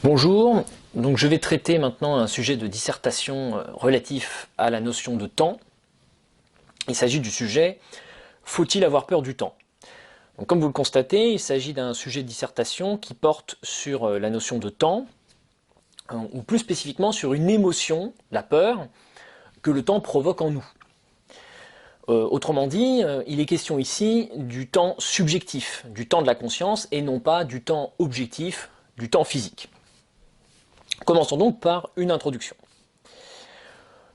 Bonjour, donc je vais traiter maintenant un sujet de dissertation relatif à la notion de temps. Il s'agit du sujet « Faut-il avoir peur du temps ?» Donc, comme vous le constatez, il s'agit d'un sujet de dissertation qui porte sur la notion de temps, ou plus spécifiquement sur une émotion, la peur, que le temps provoque en nous. Autrement dit, il est question ici du temps subjectif, du temps de la conscience, et non pas du temps objectif, du temps physique. Commençons donc par une introduction.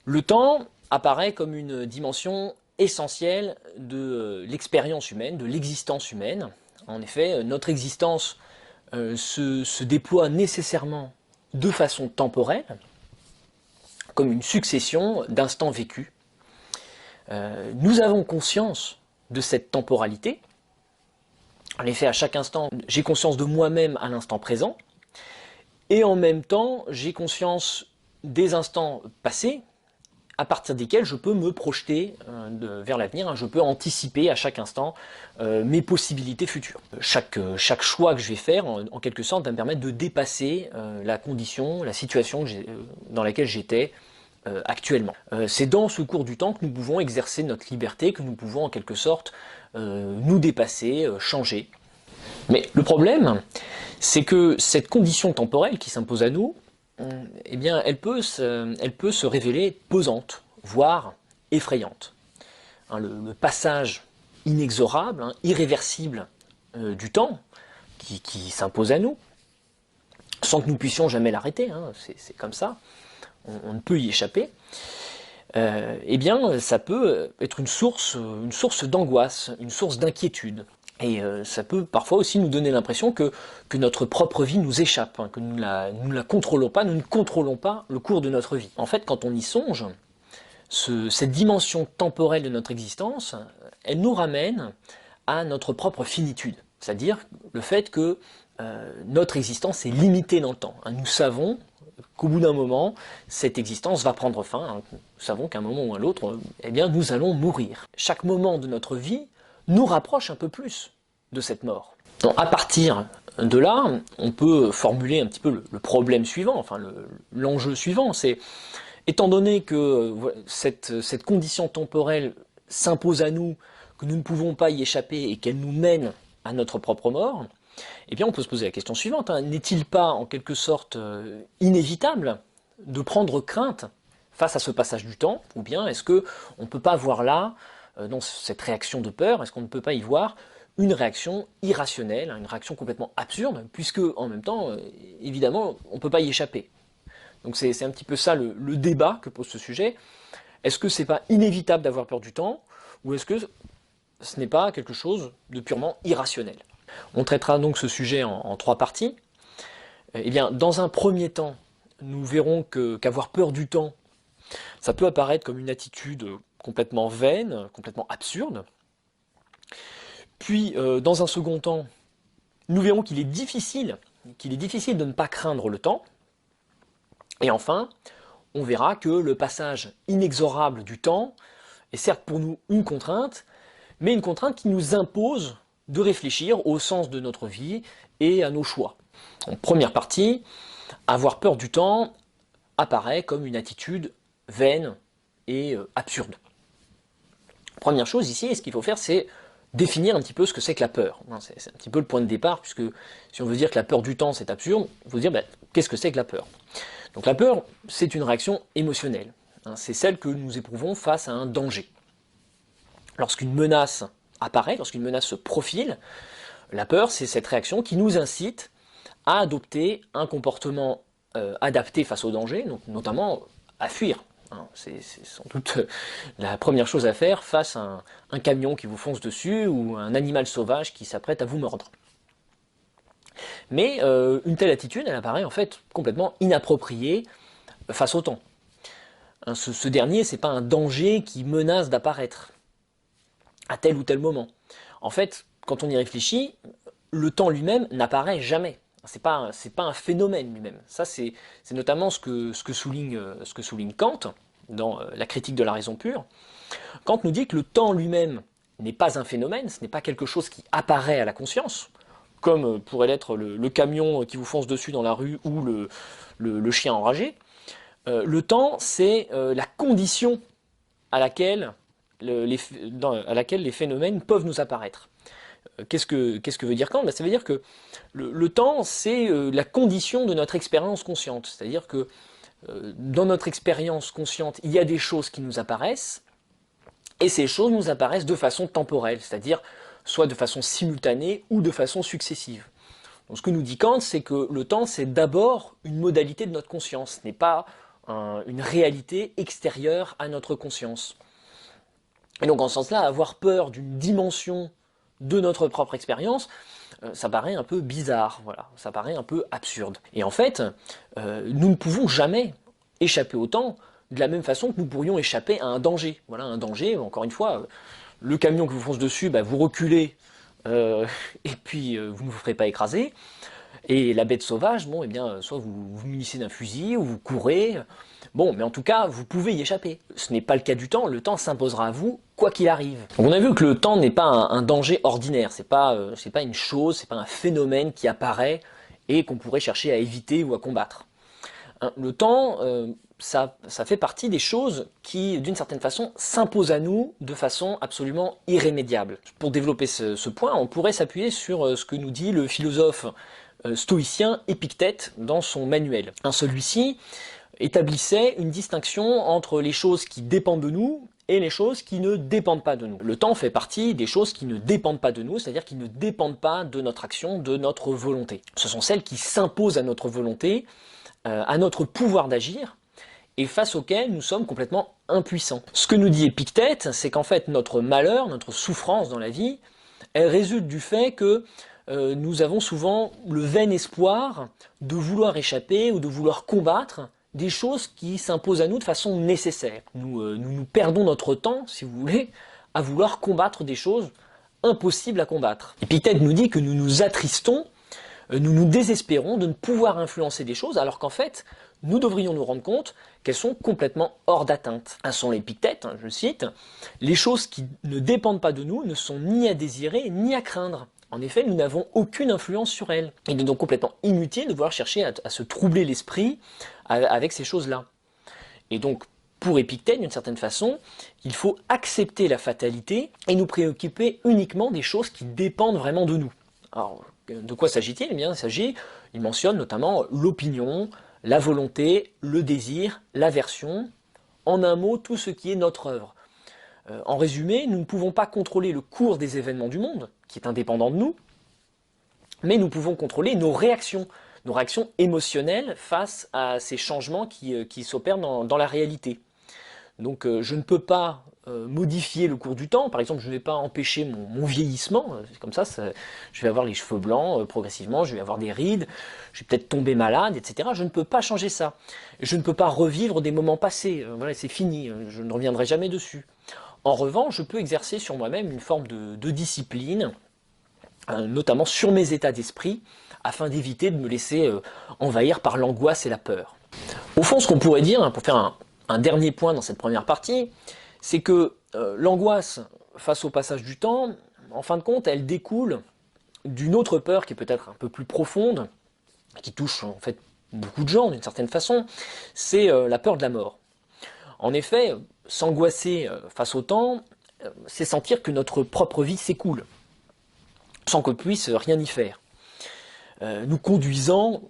Le temps apparaît comme une dimension essentielle de l'expérience humaine, de l'existence humaine. En effet, notre existence se déploie nécessairement de façon temporelle, comme une succession d'instants vécus. Nous avons conscience de cette temporalité. En effet, à chaque instant, j'ai conscience de moi-même à l'instant présent, et en même temps, j'ai conscience des instants passés, à partir desquels je peux me projeter vers l'avenir, je peux anticiper à chaque instant mes possibilités futures. Chaque choix que je vais faire, en quelque sorte, va me permettre de dépasser la condition, la situation dans laquelle j'étais actuellement. C'est dans ce cours du temps que nous pouvons exercer notre liberté, que nous pouvons en quelque sorte nous dépasser, changer. Mais le problème, c'est que cette condition temporelle qui s'impose à nous, eh bien, elle peut se révéler pesante, voire effrayante. Le passage inexorable, irréversible du temps qui s'impose à nous, sans que nous puissions jamais l'arrêter, c'est comme ça, on ne peut y échapper, eh bien, ça peut être une source d'angoisse, une source d'inquiétude. Et ça peut parfois aussi nous donner l'impression que notre propre vie nous échappe, que nous ne la contrôlons pas, nous ne contrôlons pas le cours de notre vie. En fait, quand on y songe, cette dimension temporelle de notre existence, elle nous ramène à notre propre finitude. C'est-à-dire le fait que notre existence est limitée dans le temps. Nous savons qu'au bout d'un moment, cette existence va prendre fin. Nous savons qu'à un moment ou à l'autre, eh bien, nous allons mourir. Chaque moment de notre vie nous rapproche un peu plus de cette mort. Donc, à partir de là, on peut formuler un petit peu le problème suivant, l'enjeu suivant, c'est, étant donné que cette condition temporelle s'impose à nous, que nous ne pouvons pas y échapper et qu'elle nous mène à notre propre mort, eh bien on peut se poser la question suivante, n'est-il pas en quelque sorte inévitable de prendre crainte face à ce passage du temps, ou bien est-ce qu'on ne peut pas voir là, dans cette réaction de peur, est-ce qu'on ne peut pas y voir une réaction irrationnelle, une réaction complètement absurde, puisque en même temps, évidemment, on ne peut pas y échapper. Donc c'est un petit peu ça le débat que pose ce sujet. Est-ce que c'est pas inévitable d'avoir peur du temps, ou est-ce que ce n'est pas quelque chose de purement irrationnel? On traitera donc ce sujet en trois parties. Eh bien, dans un premier temps, nous verrons qu'avoir peur du temps, ça peut apparaître comme une attitude complètement vaine, complètement absurde. Puis, dans un second temps, nous verrons qu'il est difficile de ne pas craindre le temps. Et enfin, on verra que le passage inexorable du temps est certes pour nous une contrainte, mais une contrainte qui nous impose de réfléchir au sens de notre vie et à nos choix. En première partie, avoir peur du temps apparaît comme une attitude vaine et absurde. Première chose ici, ce qu'il faut faire, c'est définir un petit peu ce que c'est que la peur. C'est un petit peu le point de départ, puisque si on veut dire que la peur du temps c'est absurde, il faut dire qu'est-ce que c'est que la peur? Donc la peur, c'est une réaction émotionnelle. C'est celle que nous éprouvons face à un danger. Lorsqu'une menace apparaît, lorsqu'une menace se profile, la peur, c'est cette réaction qui nous incite à adopter un comportement adapté face au danger, donc notamment à fuir. C'est sans doute la première chose à faire face à un camion qui vous fonce dessus ou un animal sauvage qui s'apprête à vous mordre. Mais une telle attitude, elle apparaît en fait complètement inappropriée face au temps. Ce dernier, c'est pas un danger qui menace d'apparaître à tel ou tel moment. En fait, quand on y réfléchit, le temps lui-même n'apparaît jamais. C'est pas un phénomène lui-même. Ça, c'est notamment ce que souligne Kant dans la critique de la raison pure. Kant nous dit que le temps lui-même n'est pas un phénomène, ce n'est pas quelque chose qui apparaît à la conscience, comme pourrait l'être le camion qui vous fonce dessus dans la rue ou le chien enragé. Le temps, c'est la condition à laquelle, à laquelle les phénomènes peuvent nous apparaître. Qu'est-ce que veut dire Kant? Ça veut dire que le temps, c'est la condition de notre expérience consciente. C'est-à-dire que dans notre expérience consciente, il y a des choses qui nous apparaissent, et ces choses nous apparaissent de façon temporelle, c'est-à-dire soit de façon simultanée ou de façon successive. Donc ce que nous dit Kant, c'est que le temps, c'est d'abord une modalité de notre conscience, ce n'est pas une réalité extérieure à notre conscience. Et donc en ce sens-là, avoir peur d'une dimension de notre propre expérience, ça paraît un peu bizarre, voilà, ça paraît un peu absurde. Et en fait, nous ne pouvons jamais échapper au temps de la même façon que nous pourrions échapper à un danger. Voilà, un danger, encore une fois, le camion qui vous fonce dessus, vous reculez, et puis vous ne vous ferez pas écraser. Et la bête sauvage, bon, eh bien, soit vous vous munissez d'un fusil, ou vous courez. Bon, mais en tout cas, vous pouvez y échapper. Ce n'est pas le cas du temps, le temps s'imposera à vous, quoi qu'il arrive. Donc on a vu que le temps n'est pas un danger ordinaire, c'est pas une chose, c'est pas un phénomène qui apparaît et qu'on pourrait chercher à éviter ou à combattre. Le temps, ça fait partie des choses qui, d'une certaine façon, s'imposent à nous de façon absolument irrémédiable. Pour développer ce point, on pourrait s'appuyer sur ce que nous dit le philosophe stoïcien Épictète dans son manuel. Celui-ci établissait une distinction entre les choses qui dépendent de nous et les choses qui ne dépendent pas de nous. Le temps fait partie des choses qui ne dépendent pas de nous, c'est-à-dire qui ne dépendent pas de notre action, de notre volonté. Ce sont celles qui s'imposent à notre volonté, à notre pouvoir d'agir, et face auxquelles nous sommes complètement impuissants. Ce que nous dit Épictète, c'est qu'en fait notre malheur, notre souffrance dans la vie, elle résulte du fait que nous avons souvent le vain espoir de vouloir échapper ou de vouloir combattre des choses qui s'imposent à nous de façon nécessaire. Nous perdons notre temps, si vous voulez, à vouloir combattre des choses impossibles à combattre. Épictète nous dit que nous nous attristons, nous nous désespérons de ne pouvoir influencer des choses, alors qu'en fait, nous devrions nous rendre compte qu'elles sont complètement hors d'atteinte. Selon Épictète, je cite, « Les choses qui ne dépendent pas de nous ne sont ni à désirer ni à craindre. En effet, nous n'avons aucune influence sur elles. Il est donc complètement inutile de vouloir chercher à se troubler l'esprit avec ces choses-là. » Et donc, pour Épictète, d'une certaine façon, il faut accepter la fatalité et nous préoccuper uniquement des choses qui dépendent vraiment de nous. Alors, de quoi s'agit-il? Eh bien, il mentionne notamment l'opinion, la volonté, le désir, l'aversion, en un mot, tout ce qui est notre œuvre. En résumé, nous ne pouvons pas contrôler le cours des événements du monde, qui est indépendant de nous, mais nous pouvons contrôler nos réactions émotionnelles face à ces changements qui s'opèrent dans la réalité. Donc je ne peux pas modifier le cours du temps, par exemple je ne vais pas empêcher mon vieillissement, comme ça, je vais avoir les cheveux blancs progressivement, je vais avoir des rides, je vais peut-être tomber malade, etc. Je ne peux pas changer ça. Je ne peux pas revivre des moments passés, voilà, c'est fini, je ne reviendrai jamais dessus. En revanche, je peux exercer sur moi-même une forme de discipline, notamment sur mes états d'esprit, afin d'éviter de me laisser envahir par l'angoisse et la peur. Au fond, ce qu'on pourrait dire, pour faire un dernier point dans cette première partie, c'est que l'angoisse face au passage du temps, en fin de compte, elle découle d'une autre peur qui est peut-être un peu plus profonde, qui touche en fait beaucoup de gens d'une certaine façon, c'est la peur de la mort. En effet, s'angoisser face au temps, c'est sentir que notre propre vie s'écoule, sans qu'on puisse rien y faire, nous conduisant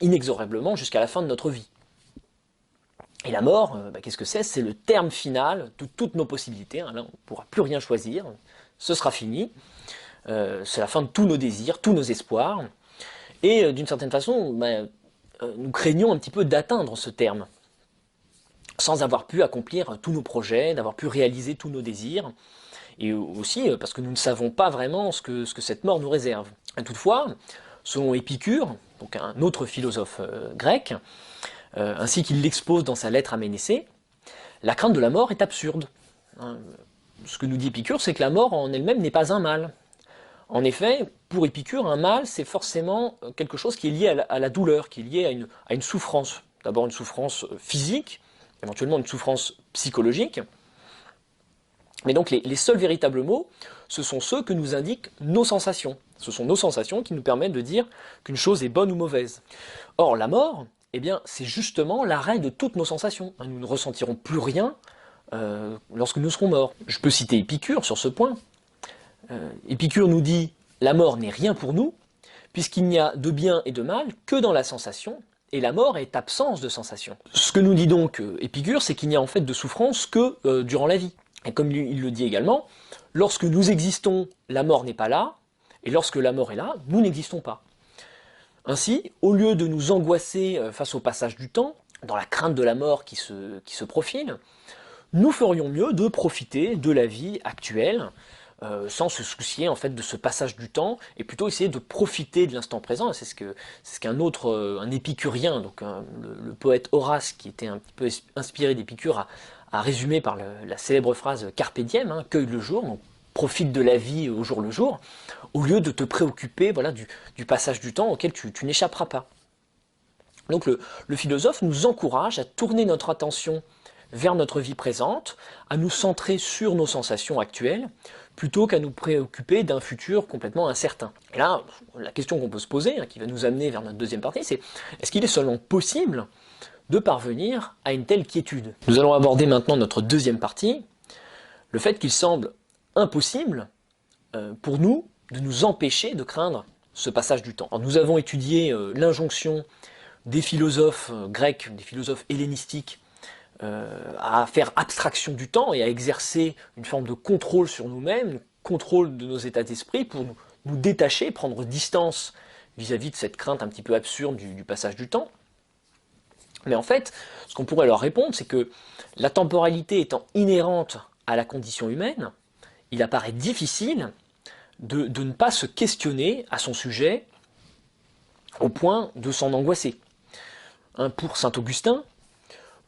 inexorablement jusqu'à la fin de notre vie. Et la mort, qu'est-ce que c'est? C'est le terme final de toutes nos possibilités. Là, on ne pourra plus rien choisir, ce sera fini. C'est la fin de tous nos désirs, tous nos espoirs. Et d'une certaine façon, nous craignons un petit peu d'atteindre ce terme, sans avoir pu accomplir tous nos projets, d'avoir pu réaliser tous nos désirs. Et aussi parce que nous ne savons pas vraiment ce que cette mort nous réserve. Et toutefois, selon Épicure, donc un autre philosophe grec, ainsi qu'il l'expose dans sa lettre à Ménécée, la crainte de la mort est absurde. Ce que nous dit Épicure, c'est que la mort en elle-même n'est pas un mal. En effet, pour Épicure, un mal, c'est forcément quelque chose qui est lié à la douleur, qui est lié à une souffrance. D'abord une souffrance physique, éventuellement une souffrance psychologique. Mais donc les seuls véritables maux ce sont ceux que nous indiquent nos sensations. Ce sont nos sensations qui nous permettent de dire qu'une chose est bonne ou mauvaise. Or, la mort, eh bien, c'est justement l'arrêt de toutes nos sensations. Nous ne ressentirons plus rien lorsque nous serons morts. Je peux citer Épicure sur ce point. Épicure nous dit « La mort n'est rien pour nous, puisqu'il n'y a de bien et de mal que dans la sensation, et la mort est absence de sensation. » Ce que nous dit donc Épicure, c'est qu'il n'y a en fait de souffrance que durant la vie. Et comme il le dit également, lorsque nous existons, la mort n'est pas là, et lorsque la mort est là, nous n'existons pas. Ainsi, au lieu de nous angoisser face au passage du temps, dans la crainte de la mort qui se profile, nous ferions mieux de profiter de la vie actuelle, sans se soucier en fait de ce passage du temps, et plutôt essayer de profiter de l'instant présent. C'est ce qu'un autre, un épicurien, donc le poète Horace, qui était un petit peu inspiré d'Épicure, a résumé par la célèbre phrase Carpe diem, cueille le jour, donc profite de la vie au jour le jour, au lieu de te préoccuper voilà, du passage du temps auquel tu n'échapperas pas. Donc le philosophe nous encourage à tourner notre attention vers notre vie présente, à nous centrer sur nos sensations actuelles, plutôt qu'à nous préoccuper d'un futur complètement incertain. Et là, la question qu'on peut se poser, qui va nous amener vers notre deuxième partie, c'est est-ce qu'il est seulement possible de parvenir à une telle quiétude? Nous allons aborder maintenant notre deuxième partie, le fait qu'il semble impossible pour nous de nous empêcher de craindre ce passage du temps. Alors, nous avons étudié l'injonction des philosophes grecs, des philosophes hellénistiques, à faire abstraction du temps et à exercer une forme de contrôle sur nous-mêmes, contrôle de nos états d'esprit pour nous détacher, prendre distance vis-à-vis de cette crainte un petit peu absurde du passage du temps. Mais en fait, ce qu'on pourrait leur répondre, c'est que la temporalité étant inhérente à la condition humaine, il apparaît difficile de ne pas se questionner à son sujet au point de s'en angoisser. Pour saint Augustin,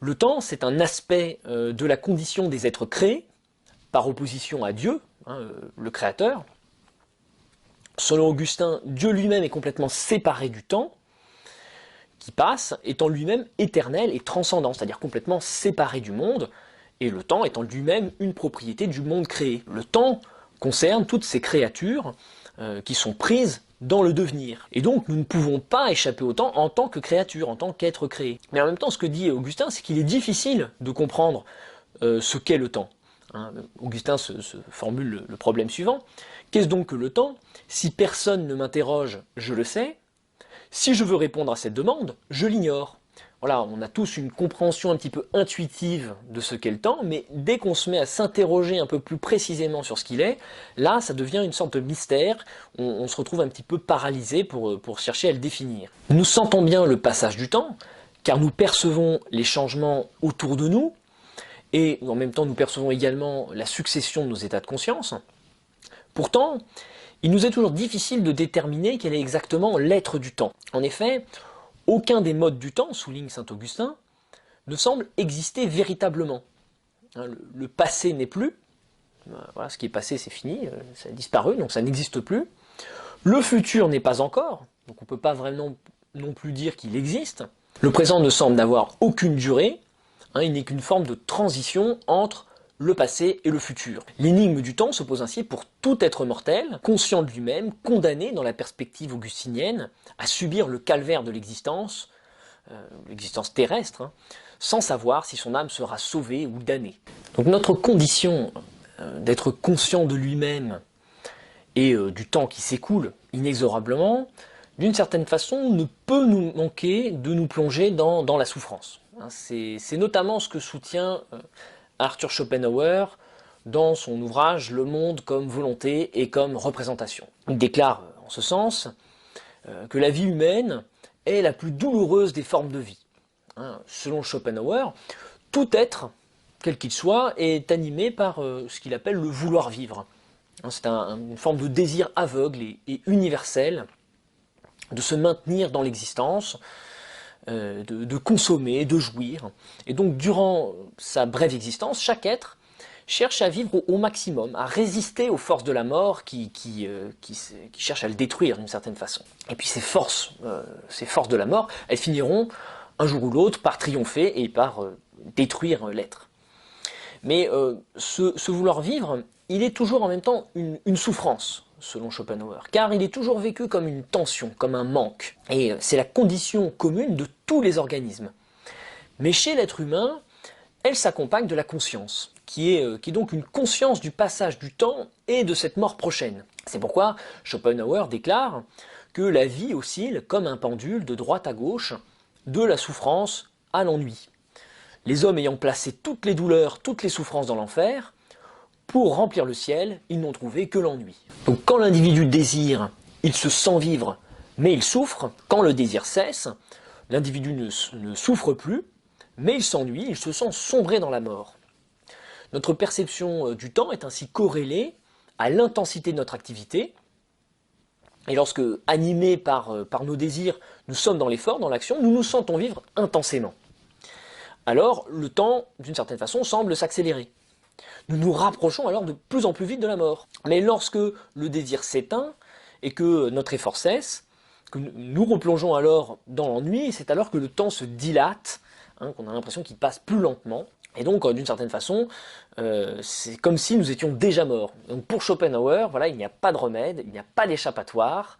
le temps, c'est un aspect de la condition des êtres créés, par opposition à Dieu, le Créateur. Selon Augustin, Dieu lui-même est complètement séparé du temps, qui passe, étant lui-même éternel et transcendant, c'est-à-dire complètement séparé du monde, et le temps étant lui-même une propriété du monde créé. Le temps concerne toutes ces créatures qui sont prises dans le devenir. Et donc nous ne pouvons pas échapper au temps en tant que créature, en tant qu'être créé. Mais en même temps, ce que dit Augustin, c'est qu'il est difficile de comprendre ce qu'est le temps. Augustin se formule le problème suivant. Qu'est-ce donc que le temps? Si personne ne m'interroge, je le sais. Si je veux répondre à cette demande, je l'ignore. Voilà, on a tous une compréhension un petit peu intuitive de ce qu'est le temps, mais dès qu'on se met à s'interroger un peu plus précisément sur ce qu'il est, là, ça devient une sorte de mystère, on se retrouve un petit peu paralysé pour chercher à le définir. Nous sentons bien le passage du temps, car nous percevons les changements autour de nous, et en même temps nous percevons également la succession de nos états de conscience. Pourtant, il nous est toujours difficile de déterminer quel est exactement l'être du temps. En effet, aucun des modes du temps, souligne saint Augustin, ne semble exister véritablement. Le passé n'est plus, voilà, ce qui est passé c'est fini, ça a disparu, donc ça n'existe plus. Le futur n'est pas encore, donc on ne peut pas vraiment non plus dire qu'il existe. Le présent ne semble n'avoir aucune durée, il n'est qu'une forme de transition entre le passé et le futur. L'énigme du temps se pose ainsi pour tout être mortel, conscient de lui-même, condamné dans la perspective augustinienne à subir le calvaire de l'existence terrestre, sans savoir si son âme sera sauvée ou damnée. Donc notre condition d'être conscient de lui-même et du temps qui s'écoule inexorablement, d'une certaine façon, ne peut nous manquer de nous plonger dans la souffrance. C'est notamment ce que soutient Arthur Schopenhauer dans son ouvrage Le monde comme volonté et comme représentation. Il déclare en ce sens que la vie humaine est la plus douloureuse des formes de vie. Selon Schopenhauer, tout être, quel qu'il soit, est animé par ce qu'il appelle le vouloir vivre. C'est une forme de désir aveugle et universel de se maintenir dans l'existence, de consommer, de jouir. Et donc durant sa brève existence, chaque être cherche à vivre au maximum, à résister aux forces de la mort qui cherchent à le détruire d'une certaine façon. Et puis ces forces de la mort, elles finiront un jour ou l'autre par triompher et par détruire l'être. Mais ce vouloir vivre il est toujours en même temps une souffrance, selon Schopenhauer, car il est toujours vécu comme une tension, comme un manque. Et c'est la condition commune de tous les organismes. Mais chez l'être humain, elle s'accompagne de la conscience, qui est donc une conscience du passage du temps et de cette mort prochaine. C'est pourquoi Schopenhauer déclare que la vie oscille comme un pendule de droite à gauche, de la souffrance à l'ennui. Les hommes ayant placé toutes les douleurs, toutes les souffrances dans l'enfer, pour remplir le ciel, ils n'ont trouvé que l'ennui. Donc quand l'individu désire, il se sent vivre, mais il souffre. Quand le désir cesse, l'individu ne souffre plus, mais il s'ennuie, il se sent sombrer dans la mort. Notre perception du temps est ainsi corrélée à l'intensité de notre activité. Et lorsque, animés par nos désirs, nous sommes dans l'effort, dans l'action, nous nous sentons vivre intensément. Alors, le temps, d'une certaine façon, semble s'accélérer. Nous nous rapprochons alors de plus en plus vite de la mort. Mais lorsque le désir s'éteint et que notre effort cesse, que nous replongeons alors dans l'ennui, c'est alors que le temps se dilate, qu'on a l'impression qu'il passe plus lentement. Et donc, d'une certaine façon, c'est comme si nous étions déjà morts. Donc pour Schopenhauer, voilà, il n'y a pas de remède, il n'y a pas d'échappatoire.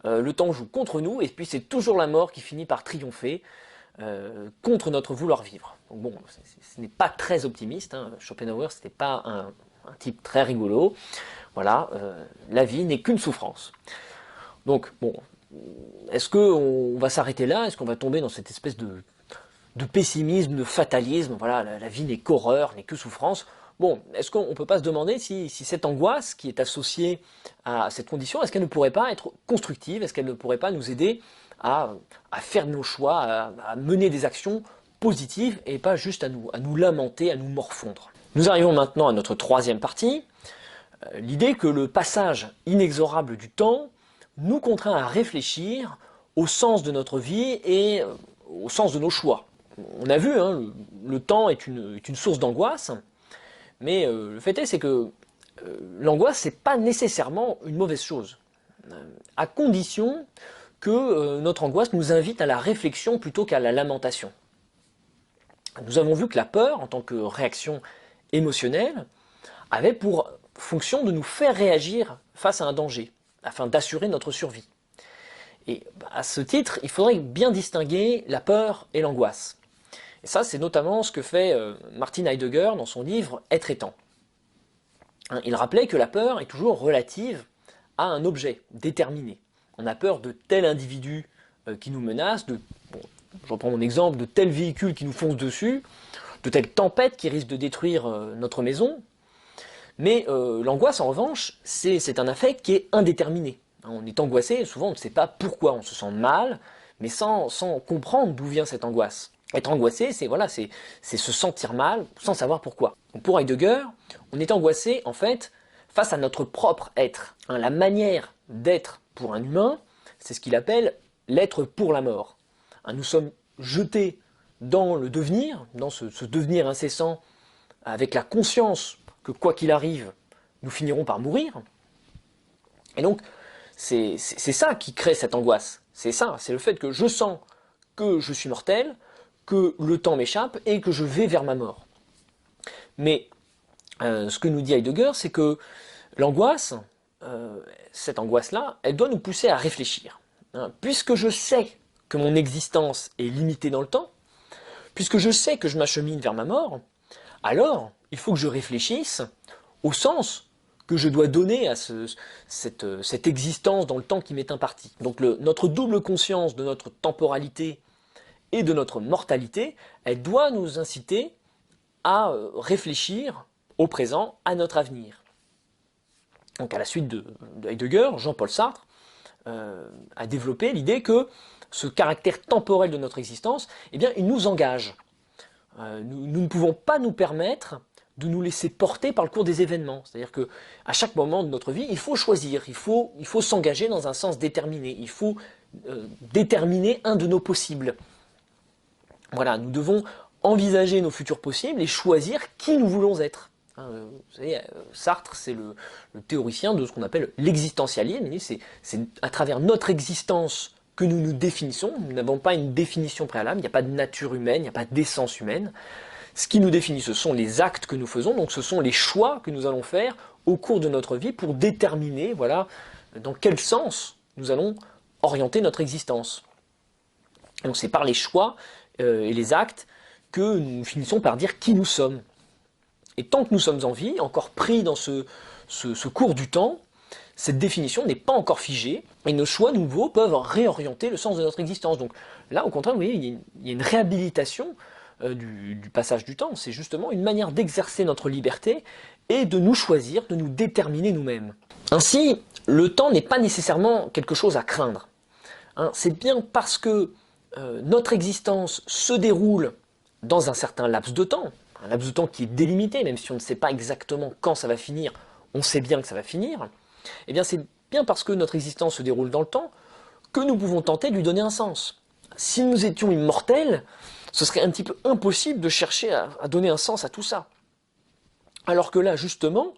Le temps joue contre nous, et puis c'est toujours la mort qui finit par triompher contre notre vouloir vivre. Donc bon, ce n'est pas très optimiste. Schopenhauer, c'était pas un type très rigolo. Voilà, la vie n'est qu'une souffrance. Donc bon, est-ce qu'on va s'arrêter là? Est-ce qu'on va tomber dans cette espèce de pessimisme, de fatalisme? Voilà, la vie n'est qu'horreur, n'est que souffrance. Bon, est-ce qu'on ne peut pas se demander si cette angoisse qui est associée à cette condition, est-ce qu'elle ne pourrait pas être constructive? Est-ce qu'elle ne pourrait pas nous aider à faire nos choix, à mener des actions positives et pas juste à nous lamenter, à nous morfondre? Nous arrivons maintenant à notre troisième partie, l'idée que le passage inexorable du temps nous contraint à réfléchir au sens de notre vie et au sens de nos choix. On a vu, le temps est une source d'angoisse, mais le fait est, c'est que l'angoisse, c'est pas nécessairement une mauvaise chose, à condition que notre angoisse nous invite à la réflexion plutôt qu'à la lamentation. Nous avons vu que la peur, en tant que réaction émotionnelle, avait pour fonction de nous faire réagir face à un danger, afin d'assurer notre survie. Et à ce titre, il faudrait bien distinguer la peur et l'angoisse. Et ça, c'est notamment ce que fait Martin Heidegger dans son livre « Être et temps ». Il rappelait que la peur est toujours relative à un objet déterminé. On a peur de tel individu qui nous menace, je reprends mon exemple, de tel véhicule qui nous fonce dessus, de telle tempête qui risque de détruire notre maison. Mais l'angoisse, en revanche, c'est un affect qui est indéterminé. On est angoissé, souvent on ne sait pas pourquoi, on se sent mal, mais sans comprendre d'où vient cette angoisse. Être angoissé, c'est se sentir mal sans savoir pourquoi. Donc pour Heidegger, on est angoissé en fait face à notre propre être. La manière d'être pour un humain, c'est ce qu'il appelle l'être pour la mort. Nous sommes jetés dans le devenir, dans ce devenir incessant, avec la conscience que quoi qu'il arrive, nous finirons par mourir. Et donc, c'est ça qui crée cette angoisse. C'est ça, c'est le fait que je sens que je suis mortel, que le temps m'échappe et que je vais vers ma mort. Mais ce que nous dit Heidegger, c'est que l'angoisse, cette angoisse-là, elle doit nous pousser à réfléchir. Puisque je sais que mon existence est limitée dans le temps, puisque je sais que je m'achemine vers ma mort, alors il faut que je réfléchisse au sens que je dois donner à cette existence dans le temps qui m'est imparti. Donc notre double conscience de notre temporalité et de notre mortalité, elle doit nous inciter à réfléchir au présent, à notre avenir. Donc à la suite de Heidegger, Jean-Paul Sartre a développé l'idée que ce caractère temporel de notre existence, eh bien, il nous engage. Nous ne pouvons pas nous permettre de nous laisser porter par le cours des événements. C'est-à-dire qu'à chaque moment de notre vie, il faut choisir, il faut s'engager dans un sens déterminé, il faut déterminer un de nos possibles. Voilà, nous devons envisager nos futurs possibles et choisir qui nous voulons être. Vous savez, Sartre, c'est le théoricien de ce qu'on appelle l'existentialisme. C'est à travers notre existence que nous nous définissons. Nous n'avons pas une définition préalable, il n'y a pas de nature humaine, il n'y a pas d'essence humaine. Ce qui nous définit, ce sont les actes que nous faisons, donc ce sont les choix que nous allons faire au cours de notre vie pour déterminer, voilà, dans quel sens nous allons orienter notre existence. Donc c'est par les choix et les actes que nous finissons par dire qui nous sommes. Et tant que nous sommes en vie, encore pris dans ce cours du temps, cette définition n'est pas encore figée, et nos choix nouveaux peuvent réorienter le sens de notre existence. Donc là, au contraire, vous voyez, il y a une réhabilitation du passage du temps. C'est justement une manière d'exercer notre liberté et de nous choisir, de nous déterminer nous-mêmes. Ainsi, le temps n'est pas nécessairement quelque chose à craindre. C'est bien parce que notre existence se déroule dans un certain laps de temps, un laps de temps qui est délimité, même si on ne sait pas exactement quand ça va finir, on sait bien que ça va finir, eh bien c'est bien parce que notre existence se déroule dans le temps que nous pouvons tenter de lui donner un sens. Si nous étions immortels, ce serait un petit peu impossible de chercher à donner un sens à tout ça. Alors que là, justement,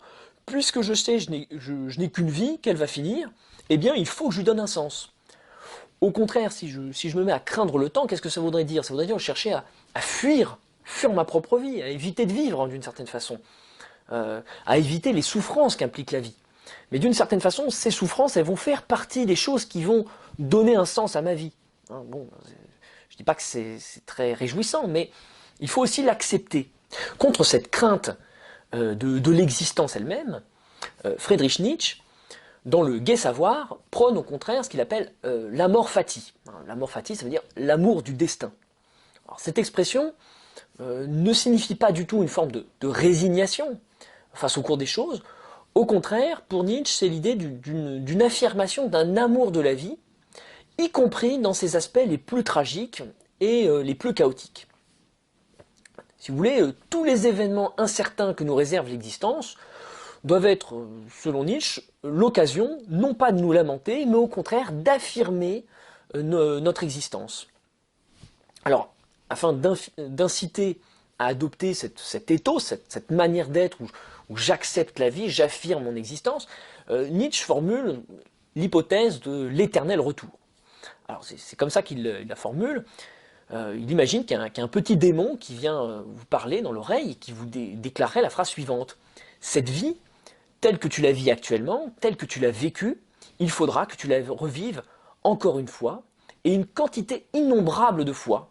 puisque je sais je n'ai qu'une vie, qu'elle va finir, eh bien il faut que je lui donne un sens. Au contraire, si je me mets à craindre le temps, qu'est-ce que ça voudrait dire? Ça voudrait dire chercher à fuir ma propre vie, à éviter de vivre d'une certaine façon, à éviter les souffrances qu'implique la vie. Mais d'une certaine façon, ces souffrances, elles vont faire partie des choses qui vont donner un sens à ma vie. Bon, je ne dis pas que c'est très réjouissant, mais il faut aussi l'accepter. Contre cette crainte de l'existence elle-même, Friedrich Nietzsche, dans le Gai Savoir, prône au contraire ce qu'il appelle l'amor fati. L'amor fati, ça veut dire l'amour du destin. Alors, cette expression ne signifie pas du tout une forme de résignation face au cours des choses. Au contraire, pour Nietzsche, c'est l'idée d'une affirmation d'un amour de la vie, y compris dans ses aspects les plus tragiques et les plus chaotiques. Si vous voulez, tous les événements incertains que nous réserve l'existence doivent être, selon Nietzsche, l'occasion, non pas de nous lamenter, mais au contraire d'affirmer notre existence. Alors, afin d'inciter à adopter cet ethos, cette manière d'être où j'accepte la vie, j'affirme mon existence, Nietzsche formule l'hypothèse de l'éternel retour. Alors c'est comme ça qu'il la formule. Il imagine qu'il y a un petit démon qui vient vous parler dans l'oreille et qui vous déclarerait la phrase suivante. Cette vie, telle que tu la vis actuellement, telle que tu l'as vécue, il faudra que tu la revives encore une fois, et une quantité innombrable de fois.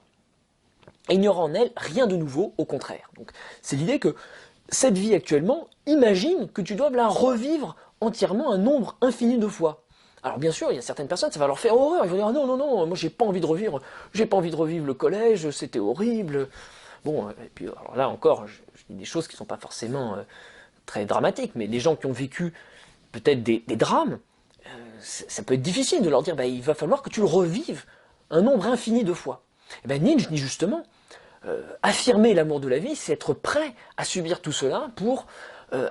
Et il n'y aura en elle rien de nouveau, au contraire. Donc c'est l'idée que cette vie actuellement, imagine que tu dois la revivre entièrement un nombre infini de fois. Alors bien sûr, il y a certaines personnes, ça va leur faire horreur. Ils vont dire ah non, non, non, moi j'ai pas envie de revivre le collège, c'était horrible. Bon, et puis alors là encore, je dis des choses qui ne sont pas forcément très dramatiques, mais les gens qui ont vécu peut-être des drames, ça peut être difficile de leur dire il va falloir que tu le revives un nombre infini de fois. Et bien Nietzsche dit justement, affirmer l'amour de la vie, c'est être prêt à subir tout cela pour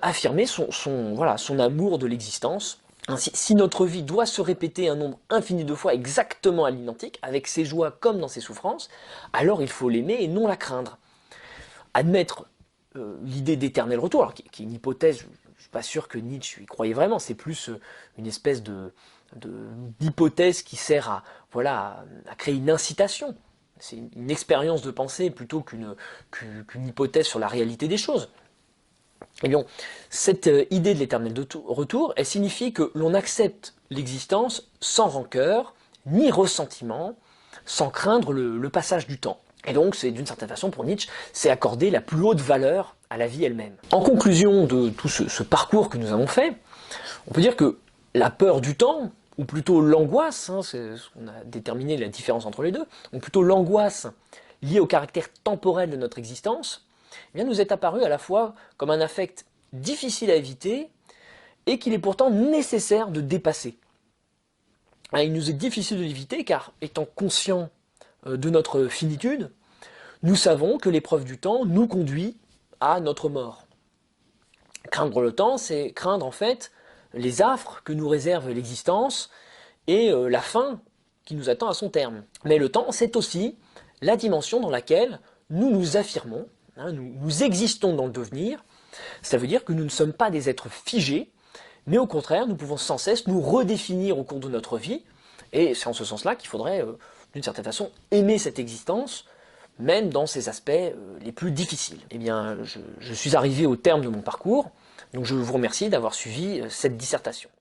affirmer son amour de l'existence. Ainsi, si notre vie doit se répéter un nombre infini de fois exactement à l'identique, avec ses joies comme dans ses souffrances, alors il faut l'aimer et non la craindre. Admettre l'idée d'éternel retour, alors qui est une hypothèse, je ne suis pas sûr que Nietzsche y croyait vraiment, c'est plus une espèce d'hypothèse qui sert à créer une incitation. C'est une expérience de pensée plutôt qu'une hypothèse sur la réalité des choses. Et bien, cette idée de l'éternel retour, elle signifie que l'on accepte l'existence sans rancœur, ni ressentiment, sans craindre le passage du temps. Et donc, c'est d'une certaine façon, pour Nietzsche, c'est accorder la plus haute valeur à la vie elle-même. En conclusion de tout ce parcours que nous avons fait, on peut dire que la peur du temps, ou plutôt l'angoisse, c'est ce qu'on a déterminé la différence entre les deux, donc plutôt l'angoisse liée au caractère temporel de notre existence, eh bien, nous est apparu à la fois comme un affect difficile à éviter et qu'il est pourtant nécessaire de dépasser. Il nous est difficile de l'éviter car, étant conscient de notre finitude, nous savons que l'épreuve du temps nous conduit à notre mort. Craindre le temps, c'est craindre en fait les affres que nous réserve l'existence et la fin qui nous attend à son terme. Mais le temps, c'est aussi la dimension dans laquelle nous nous affirmons, nous existons dans le devenir. Ça veut dire que nous ne sommes pas des êtres figés, mais au contraire, nous pouvons sans cesse nous redéfinir au cours de notre vie, et c'est en ce sens-là qu'il faudrait, d'une certaine façon, aimer cette existence, même dans ses aspects les plus difficiles. Eh bien, je suis arrivé au terme de mon parcours, Donc je vous remercie d'avoir suivi cette dissertation.